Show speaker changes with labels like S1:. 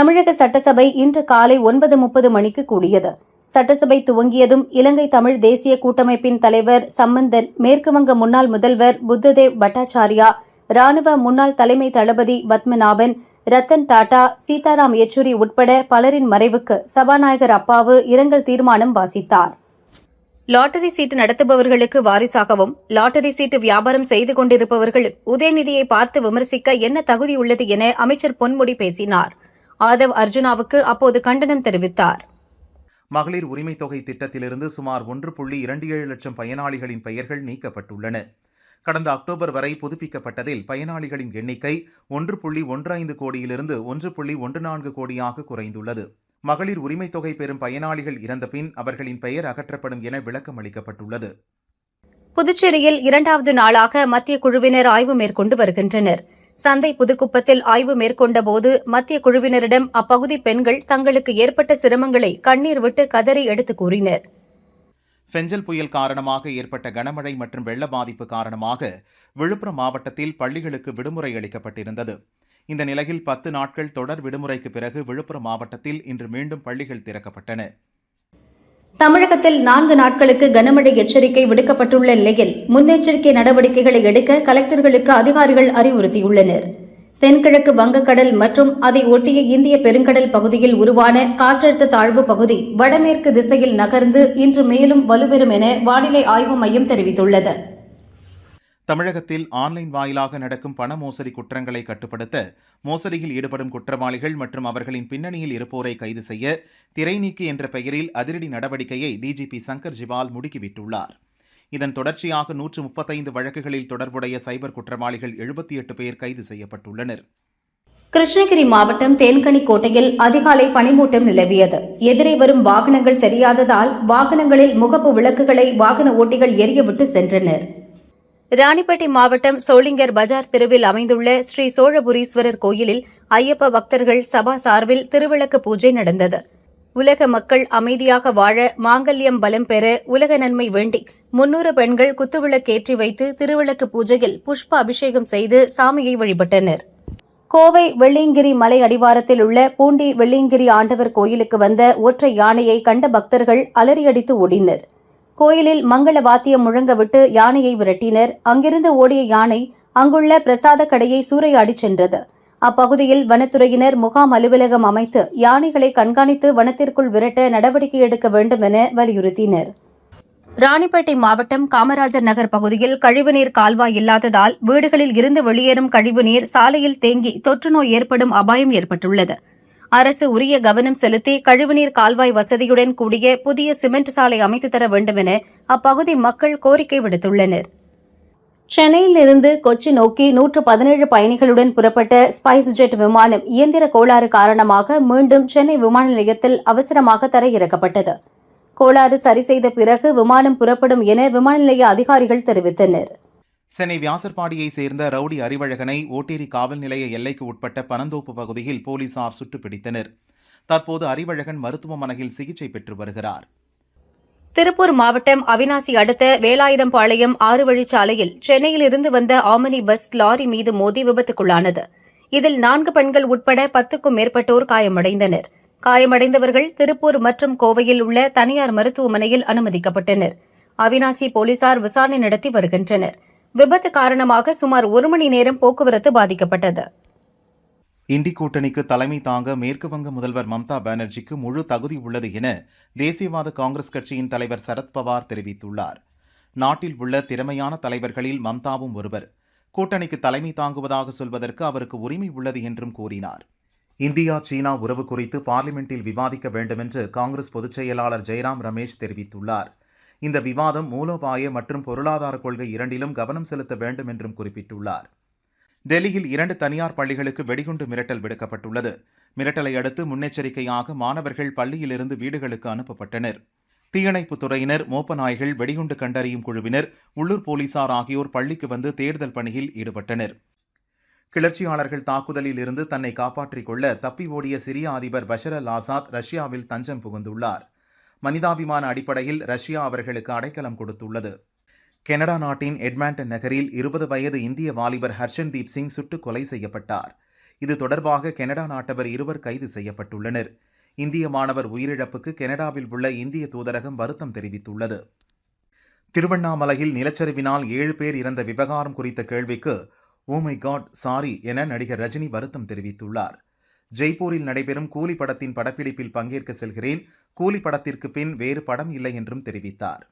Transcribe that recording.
S1: தமிழக சட்டசபை இன்று காலை 9:30 மணிக்கு கூடியது. சட்டசபை துவங்கியதும் இலங்கை தமிழ் தேசிய கூட்டமைப்பின் தலைவர் சம்பந்தன், மேற்குவங்க முன்னாள் முதல்வர் புத்ததேவ் பட்டாச்சாரியா, ராணுவ முன்னாள் தலைமை தளபதி பத்மநாபன், ரத்தன் டாடா, சீதாராம் யெச்சூரி உட்பட பலரின் மறைவுக்கு சபாநாயகர் அப்பாவு இரங்கல் தீர்மானம் வாசித்தார். லாட்டரி சீட்டு நடத்துபவர்களுக்கு வாரிசாகவும், லாட்டரி சீட்டு வியாபாரம் செய்து கொண்டிருப்பவர்களும் உதயநிதியை பார்த்து விமர்சிக்க என்ன தகுதி உள்ளது என அமைச்சர் பொன்முடி பேசினார். ஆதவ் அர்ஜுனாவுக்கு அப்போது கண்டனம் தெரிவித்தார்.
S2: மகளிர் உரிமைத் தொகை திட்டத்திலிருந்து சுமார் 1.27 லட்சம் பயனாளிகளின் பெயர்கள் நீக்கப்பட்டுள்ளன. கடந்த அக்டோபர் வரை புதுப்பிக்கப்பட்டதில் பயனாளிகளின் எண்ணிக்கை 1.15 கோடியிலிருந்து 1.14 கோடியாக குறைந்துள்ளது. மகளிர் உரிமைத் தொகை பெறும் பயனாளிகள் இறந்தபின் அவர்களின் பெயர் அகற்றப்படும் என விளக்கம் அளிக்கப்பட்டுள்ளது.
S1: புதுச்சேரியில் 2வது நாளாக மத்திய குழுவினர் ஆய்வு மேற்கொண்டு வருகின்றனர். சந்தை புதுக்குப்பத்தில் ஆய்வு மேற்கொண்டபோது மத்திய குழுவினரிடம் அப்பகுதி பெண்கள் தங்களுக்கு ஏற்பட்ட சிரமங்களை கண்ணீர் விட்டு கதறி எடுத்து கூறினர்.
S2: பெஞ்சல் புயல் காரணமாக ஏற்பட்ட கனமழை மற்றும் வெள்ள பாதிப்பு காரணமாக விழுப்புரம் மாவட்டத்தில் பள்ளிகளுக்கு விடுமுறை அளிக்கப்பட்டிருந்தது. இந்த நிலையில் 10 நாட்கள் தொடர் விடுமுறைக்கு பிறகு விழுப்புரம் மாவட்டத்தில் இன்று மீண்டும் பள்ளிகள் திறக்கப்பட்டன.
S1: தமிழகத்தில் 4 நாட்களுக்கு கனமழை எச்சரிக்கை விடுக்கப்பட்டுள்ள நிலையில் முன்னெச்சரிக்கை நடவடிக்கைகளை எடுக்க கலெக்டர்களுக்கு அதிகாரிகள் அறிவுறுத்தியுள்ளனர். தென்கிழக்கு வங்கக்கடல் மற்றும் அதை ஒட்டிய இந்திய பெருங்கடல் பகுதியில் உருவான காற்றழுத்த தாழ்வு பகுதி வடமேற்கு திசையில் நகர்ந்து இன்று மேலும் வலுப்பெறும் என வானிலை ஆய்வு மையம் தெரிவித்துள்ளது.
S2: தமிழகத்தில் ஆன்லைன் வாயிலாக நடக்கும் பண மோசடி குற்றங்களை கட்டுப்படுத்த மோசடியில் ஈடுபடும் குற்றவாளிகள் மற்றும் அவர்களின் பின்னணியில் இருப்போரை கைது செய்ய திரைநீக்கி என்ற பெயரில் அதிரடி நடவடிக்கையை டிஜிபி சங்கர் ஜிவால் முடுக்கிவிட்டுள்ளார். இதன் தொடர்ச்சியாக 135 வழக்குகளில் தொடர்புடைய சைபர் குற்றவாளிகள் 78 பேர் கைது செய்யப்பட்டுள்ளனர்.
S1: கிருஷ்ணகிரி மாவட்டம் தேன்கனிக்கோட்டையில் அதிகாலை பனிமூட்டம் நிலவியது. எதிரே வரும் வாகனங்கள் தெரியாததால் வாகனங்களில் முகப்பு விளக்குகளை வாகன ஓட்டிகள் எரியவிட்டு சென்றனர். ராணிப்பேட்டை மாவட்டம் சோளிங்கர் பஜார் தெருவில் அமைந்துள்ள ஸ்ரீ சோழபுரீஸ்வரர் கோயிலில் ஐயப்ப பக்தர்கள் சபா சார்பில் திருவிளக்கு பூஜை நடந்தது. உலக மக்கள் அமைதியாக வாழ, மாங்கல்யம் பலம் பெற, உலக நன்மை வேண்டி 300 பெண்கள் குத்துவிளக்கேற்றி வைத்து திருவிளக்கு பூஜையில் புஷ்ப அபிஷேகம் செய்து சாமியை வழிபட்டனர். கோவை வெள்ளியங்கிரி மலை அடிவாரத்தில் உள்ள பூண்டி வெள்ளியங்கிரி ஆண்டவர் கோயிலுக்கு வந்த ஒற்றை யானையை கண்ட பக்தர்கள் அலறியடித்து ஓடினர். கோயிலில் மங்கள வாத்தியம் முழங்கவிட்டு யானையை விரட்டினர். அங்கிருந்து ஓடிய யானை அங்குள்ள பிரசாத கடையை சூறையாடிச் சென்றது. அப்பகுதியில் வனத்துறையினர் முகாம் அலுவலகம் அமைத்து யானைகளை கண்காணித்து வனத்திற்குள் விரட்ட நடவடிக்கை எடுக்க வேண்டும் என வலியுறுத்தினர். ராணிப்பேட்டை மாவட்டம் காமராஜர் நகர் பகுதியில் கழிவுநீர் கால்வாய் இல்லாததால் வீடுகளில் இருந்து வெளியேறும் கழிவுநீர் சாலையில் தேங்கி தொற்றுநோய் ஏற்படும் அபாயம் ஏற்பட்டுள்ளது. அரசு உரிய கவனம் செலுத்தி கழிவுநீர் கால்வாய் வசதியுடன் கூடிய புதிய சிமெண்ட் சாலை அமைத்து தர வேண்டும் என அப்பகுதி மக்கள் கோரிக்கை விடுத்துள்ளனர். சென்னையிலிருந்து கொச்சி நோக்கி 117 பயணிகளுடன் புறப்பட்ட ஸ்பைஸ் ஜெட் விமானம் இயந்திர கோளாறு காரணமாக மீண்டும் சென்னை விமான நிலையத்தில் அவசரமாக தரையிறக்கப்பட்டது. கோளாறு சரி செய்த பிறகு விமானம் புறப்படும் என விமான நிலைய அதிகாரிகள் தெரிவித்தனர்.
S2: சென்னை வியாசர்பாடியை சேர்ந்த ரவுடி அறிவழகனை ஓட்டேரி காவல் நிலைய எல்லைக்கு உட்பட்ட பனந்தோப்பு பகுதியில் போலீசார் சுட்டுப் பிடித்தனர். தற்போது அறிவழகன் மருத்துவமனையில் சிகிச்சை பெற்று வருகிறார்.
S1: திருப்பூர் மாவட்டம் அவிநாசி அடுத்த வேலாயுதம்பாளையம் 6 வழிச்சாலையில் சென்னையிலிருந்து வந்த ஆமனி பஸ் லாரி மீது மோதி விபத்துக்குள்ளானது. இதில் 4 பெண்கள் உட்பட 10க்கும் மேற்பட்டோர் காயமடைந்தனர். காயமடைந்தவர்கள் திருப்பூர் மற்றும் கோவையில் உள்ள தனியார் மருத்துவமனையில் அனுமதிக்கப்பட்டனர். அவிநாசி போலீசார் விசாரணை நடத்தி வருகின்றனர். விபத்து காரணமாக சுமார் 1 மணி நேரம் போக்குவரத்து பாதிக்கப்பட்டது.
S2: இண்டி கூட்டணிக்கு தலைமை தாங்க மேற்குவங்க முதல்வர் மம்தா பானர்ஜிக்கு முழு தகுதி உள்ளது என தேசியவாத காங்கிரஸ் கட்சியின் தலைவர் சரத்பவார் தெரிவித்துள்ளார். நாட்டில் உள்ள திறமையான தலைவர்களில் மம்தாவும் ஒருவர். கூட்டணிக்கு தலைமை தாங்குவதாக சொல்வதற்கு அவருக்கு உரிமை உள்ளது என்றும் கூறினார். இந்தியா சீனா உறவு குறித்து பார்லிமெண்டில் விவாதிக்க வேண்டுமென்று காங்கிரஸ் பொதுச் செயலாளர் ஜெயராம் ரமேஷ் தெரிவித்துள்ளார். இந்த விவாதம் மூலோபாய மற்றும் பொருளாதார கொள்கை இரண்டிலும் கவனம் செலுத்த வேண்டும் என்றும் குறிப்பிட்டுள்ளார். டெல்லியில் 2 தனியார் பள்ளிகளுக்கு வெடிகுண்டு மிரட்டல் விடுக்கப்பட்டுள்ளது. மிரட்டலை அடுத்து முன்னெச்சரிக்கையாக மாணவர்கள் பள்ளியிலிருந்து வீடுகளுக்கு அனுப்பப்பட்டனர். தீயணைப்புத் துறையினர், மோப்ப நாய்கள், வெடிகுண்டு கண்டறியும் குழுவினர், உள்ளூர் போலீசார் ஆகியோர் பள்ளிக்கு வந்து தேடுதல் பணியில் ஈடுபட்டனர். கிளர்ச்சியாளர்கள் தாக்குதலில் இருந்து தன்னை காப்பாற்றிக் கொள்ள தப்பி ஓடிய சிரிய அதிபர் பஷர் அல் ஆசாத் ரஷ்யாவில் தஞ்சம் புகுந்துள்ளார். மனிதாபிமான அடிப்படையில் ரஷ்யா அவர்களுக்கு அடைக்கலம் கொடுத்துள்ளது. கனடா நாட்டின் எட்மாண்டன் நகரில் 20 வயது இந்திய வாலிபர் ஹர்ஷன்தீப் சிங் சுட்டுக் கொலை செய்யப்பட்டார். இது தொடர்பாக கனடா நாட்டவர் 2 கைது செய்யப்பட்டுள்ளனர். இந்திய மாணவர் உயிரிழப்புக்கு கனடாவில் உள்ள இந்திய தூதரகம் வருத்தம் தெரிவித்துள்ளது. திருவண்ணாமலையில் நிலச்சரிவினால் 7 பேர் இறந்த விவகாரம் குறித்த கேள்விக்கு "ஓ மை காட், சாரி" என நடிகர் ரஜினி வருத்தம் தெரிவித்துள்ளார். ஜெய்ப்பூரில் நடைபெறும் கூலி படத்தின் படப்பிடிப்பில் பங்கேற்க செல்கிறேன். கூலி படத்திற்கு பின் வேறு படம் இல்லை என்றும் தெரிவித்தார்.